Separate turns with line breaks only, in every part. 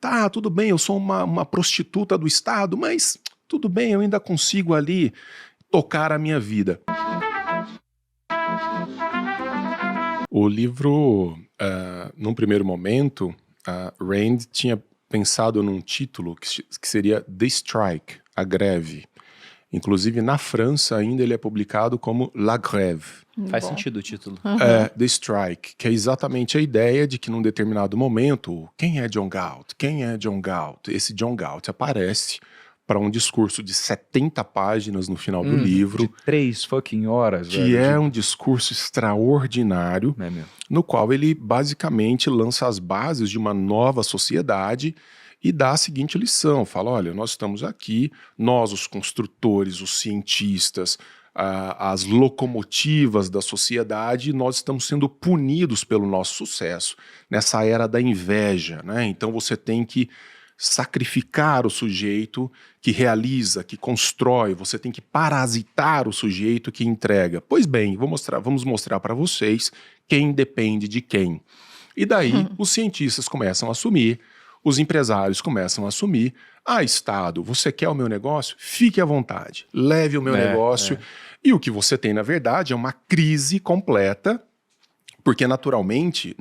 Tá, tudo bem, eu sou uma prostituta do Estado, mas tudo bem, eu ainda consigo ali tocar a minha vida. O livro, num primeiro momento, a Rand tinha pensado num título que seria The Strike, a greve. Inclusive, na França, ainda ele é publicado como La Grève.
Faz sentido o título.
The Strike, que é exatamente a ideia de que num determinado momento, quem é John Galt? Quem é John Galt? Esse John Galt aparece para um discurso de 70 páginas no final do livro.
De 3 fucking horas,
que
velho.
é um discurso extraordinário, no qual ele basicamente lança as bases de uma nova sociedade e dá a seguinte lição, fala, olha, nós estamos aqui, nós os construtores, os cientistas, as locomotivas da sociedade, nós estamos sendo punidos pelo nosso sucesso nessa era da inveja, né? Então você tem que sacrificar o sujeito que realiza, que constrói, você tem que parasitar o sujeito que entrega. Pois bem, vamos mostrar para vocês quem depende de quem. E daí os cientistas começam a assumir, os empresários começam a assumir, Estado, você quer o meu negócio? Fique à vontade, leve o meu negócio. E o que você tem, na verdade, é uma crise completa, porque naturalmente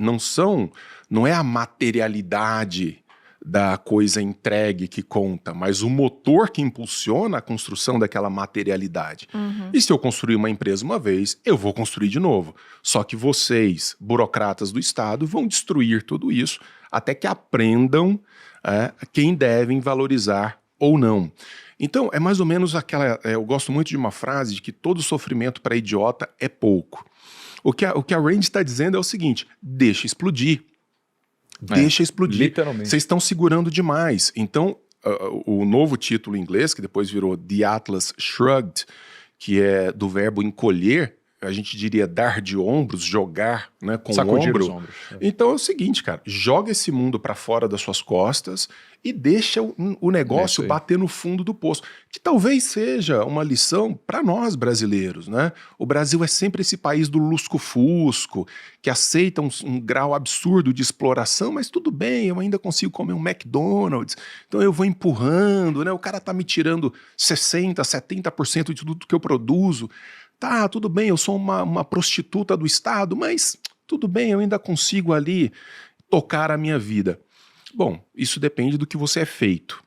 não é a materialidade da coisa entregue que conta, mas o motor que impulsiona a construção daquela materialidade. E se eu construir uma empresa uma vez, eu vou construir de novo. Só que vocês, burocratas do Estado, vão destruir tudo isso até que aprendam quem devem valorizar ou não. Então, é mais ou menos eu gosto muito de uma frase de que todo sofrimento para idiota é pouco. O que a Rand está dizendo é o seguinte, deixa explodir. Deixa explodir.
Literalmente.
Vocês estão segurando demais. Então, o novo título em inglês, que depois virou The Atlas Shrugged, que é do verbo encolher, a gente diria dar de ombros, jogar, né, com
Sacudir
o ombro.
os ombros.
Então é o seguinte, cara, joga esse mundo para fora das suas costas e deixa o negócio bater no fundo do poço. Que talvez seja uma lição para nós brasileiros, né? O Brasil é sempre esse país do lusco-fusco, que aceita um grau absurdo de exploração, mas tudo bem, eu ainda consigo comer um McDonald's, então eu vou empurrando, né? O cara tá me tirando 60%, 70% de tudo que eu produzo. Tá, tudo bem, eu sou uma prostituta do Estado, mas tudo bem, eu ainda consigo ali tocar a minha vida. Bom, isso depende do que você é feito.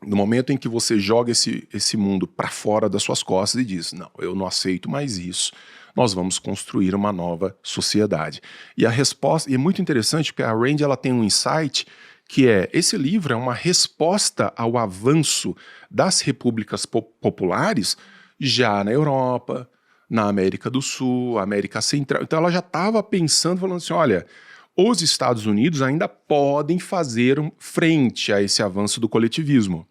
No momento em que você joga esse mundo para fora das suas costas e diz, não, eu não aceito mais isso, nós vamos construir uma nova sociedade. E a resposta, e é muito interessante porque a Rand ela tem um insight que esse livro é uma resposta ao avanço das repúblicas populares já na Europa, na América do Sul, América Central. Então ela já estava pensando, falando assim, olha, os Estados Unidos ainda podem fazer frente a esse avanço do coletivismo.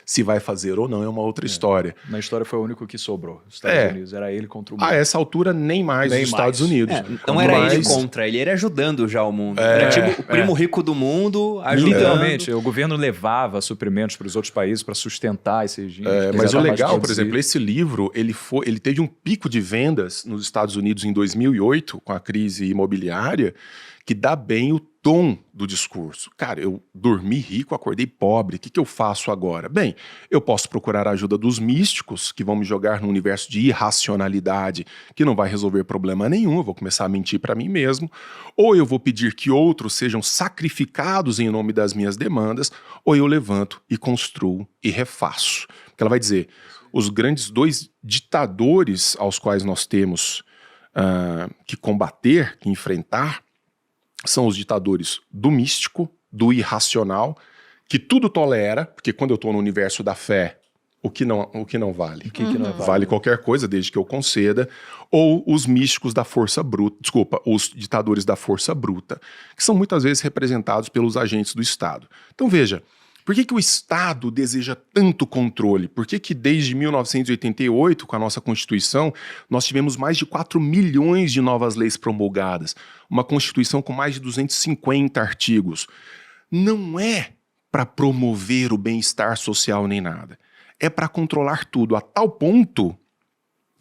Se vai fazer ou não é uma outra história.
Na história foi o único que sobrou. Os Estados Unidos, era ele contra o mundo.
A essa altura, nem mais os Estados Unidos.
Não era ele contra, ele era ajudando já o mundo. Era tipo o primo rico do mundo ajudando.
Literalmente, o governo levava suprimentos para os outros países para sustentar esse regime.
Mas o legal, por exemplo, esse livro, ele teve um pico de vendas nos Estados Unidos em 2008, com a crise imobiliária, que dá bem o tom do discurso. Cara, eu dormi rico, acordei pobre, o que eu faço agora? Bem, eu posso procurar a ajuda dos místicos, que vão me jogar num universo de irracionalidade, que não vai resolver problema nenhum, eu vou começar a mentir para mim mesmo, ou eu vou pedir que outros sejam sacrificados em nome das minhas demandas, ou eu levanto e construo e refaço. Porque ela vai dizer, os grandes dois ditadores aos quais nós temos que combater, que enfrentar, são os ditadores do místico, do irracional, que tudo tolera, porque quando eu estou no universo da fé, o que não vale? Vale qualquer coisa, desde que eu conceda. Ou os místicos da força bruta, os ditadores da força bruta, que são muitas vezes representados pelos agentes do Estado. Então veja, por que o Estado deseja tanto controle? Por que desde 1988, com a nossa Constituição, nós tivemos mais de 4 milhões de novas leis promulgadas? Uma Constituição com mais de 250 artigos. Não é para promover o bem-estar social nem nada. É para controlar tudo a tal ponto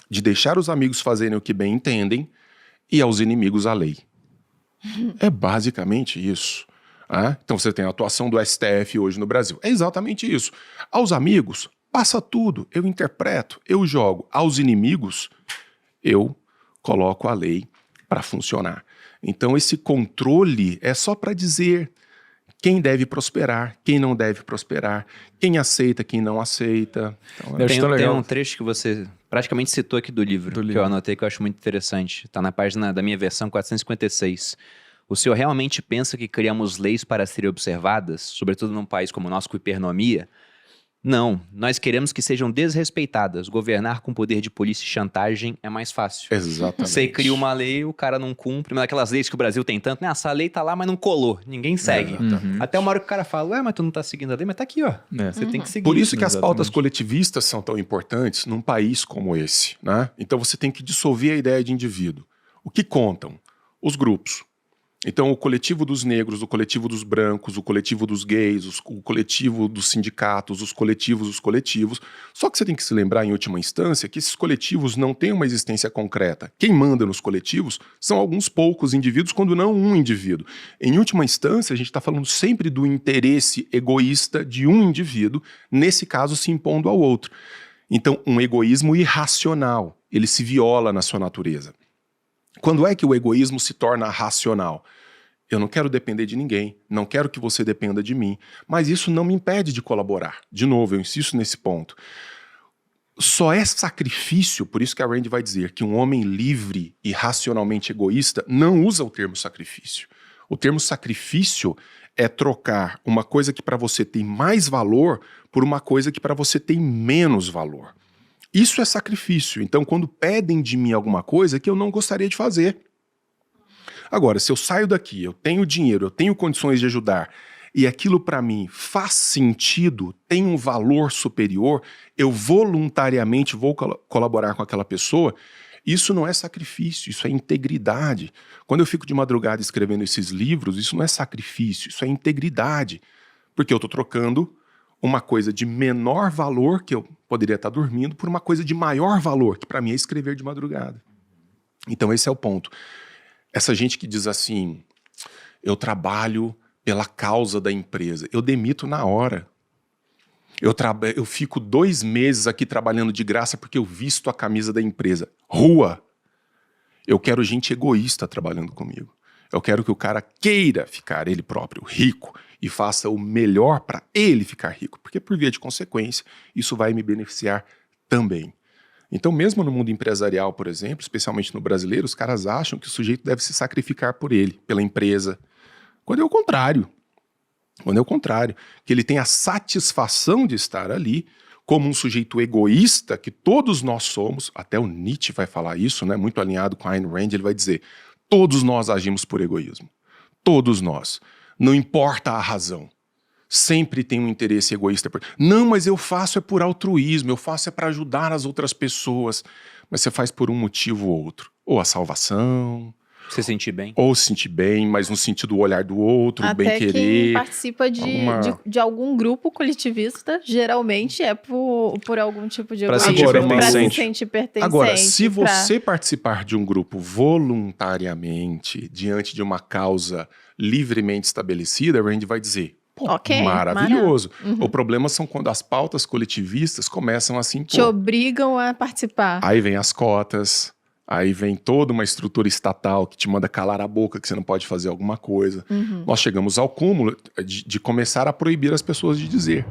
de deixar os amigos fazerem o que bem entendem e aos inimigos a lei. É basicamente isso. Então você tem a atuação do STF hoje no Brasil. É exatamente isso. Aos amigos, passa tudo. Eu interpreto, eu jogo. Aos inimigos, eu coloco a lei para funcionar. Então esse controle é só para dizer quem deve prosperar, quem não deve prosperar, quem aceita, quem não aceita. Então,
tem um trecho que você praticamente citou aqui do livro, que eu anotei, que eu acho muito interessante. Está na página da minha versão 456. O senhor realmente pensa que criamos leis para serem observadas, sobretudo num país como o nosso com hipernomia? Não, nós queremos que sejam desrespeitadas. Governar com poder de polícia e chantagem é mais fácil.
Exatamente.
Você cria uma lei, o cara não cumpre, mas aquelas leis que o Brasil tem tanto, né? Essa lei tá lá, mas não colou, ninguém segue. Até uma hora que o cara fala, ué, mas tu não tá seguindo a lei, mas tá aqui, ó. Você tem que seguir.
Por isso que as pautas coletivistas são tão importantes num país como esse, né? Então você tem que dissolver a ideia de indivíduo. O que contam? Os grupos. Então, o coletivo dos negros, o coletivo dos brancos, o coletivo dos gays, o coletivo dos sindicatos, os coletivos. Só que você tem que se lembrar, em última instância, que esses coletivos não têm uma existência concreta. Quem manda nos coletivos são alguns poucos indivíduos, quando não um indivíduo. Em última instância, a gente está falando sempre do interesse egoísta de um indivíduo, nesse caso se impondo ao outro. Então, um egoísmo irracional, ele se viola na sua natureza. Quando é que o egoísmo se torna racional? Eu não quero depender de ninguém, não quero que você dependa de mim, mas isso não me impede de colaborar. De novo, eu insisto nesse ponto. Só é sacrifício, por isso que a Rand vai dizer que um homem livre e racionalmente egoísta não usa o termo sacrifício. O termo sacrifício é trocar uma coisa que para você tem mais valor por uma coisa que para você tem menos valor. Isso é sacrifício. Então, quando pedem de mim alguma coisa que eu não gostaria de fazer. Agora, se eu saio daqui, eu tenho dinheiro, eu tenho condições de ajudar, e aquilo para mim faz sentido, tem um valor superior, eu voluntariamente vou colaborar com aquela pessoa, isso não é sacrifício, isso é integridade. Quando eu fico de madrugada escrevendo esses livros, isso não é sacrifício, isso é integridade. Porque eu estou trocando uma coisa de menor valor, que eu poderia estar dormindo, por uma coisa de maior valor, que para mim é escrever de madrugada. Então esse é o ponto. Essa gente que diz assim, eu trabalho pela causa da empresa, eu demito na hora. Eu fico 2 meses aqui trabalhando de graça porque eu visto a camisa da empresa. Rua! Eu quero gente egoísta trabalhando comigo. Eu quero que o cara queira ficar ele próprio rico e faça o melhor para ele ficar rico, porque por via de consequência, isso vai me beneficiar também. Então, mesmo no mundo empresarial, por exemplo, especialmente no brasileiro, os caras acham que o sujeito deve se sacrificar por ele, pela empresa, quando é o contrário. Quando é o contrário, que ele tem a satisfação de estar ali como um sujeito egoísta, que todos nós somos, até o Nietzsche vai falar isso, né, muito alinhado com a Ayn Rand, ele vai dizer, todos nós agimos por egoísmo. Todos nós. Não importa a razão. Sempre tem um interesse egoísta. Não, mas eu faço é por altruísmo, eu faço é para ajudar as outras pessoas. Mas você faz por um motivo ou outro. Ou a salvação.
Se sentir bem.
Ou se sentir bem, mas no sentido do olhar do outro,
até
bem querer.
Quem participa de algum grupo coletivista, geralmente é por algum tipo de egoísmo. Para se sentir pertencente.
Agora, se você participar de um grupo voluntariamente, diante de uma causa livremente estabelecida, a Rand vai dizer, maravilhoso. O problema são quando as pautas coletivistas começam a se impor.
Te obrigam a participar.
Aí vem as cotas, aí vem toda uma estrutura estatal que te manda calar a boca, que você não pode fazer alguma coisa. Nós chegamos ao cúmulo de começar a proibir as pessoas de dizer.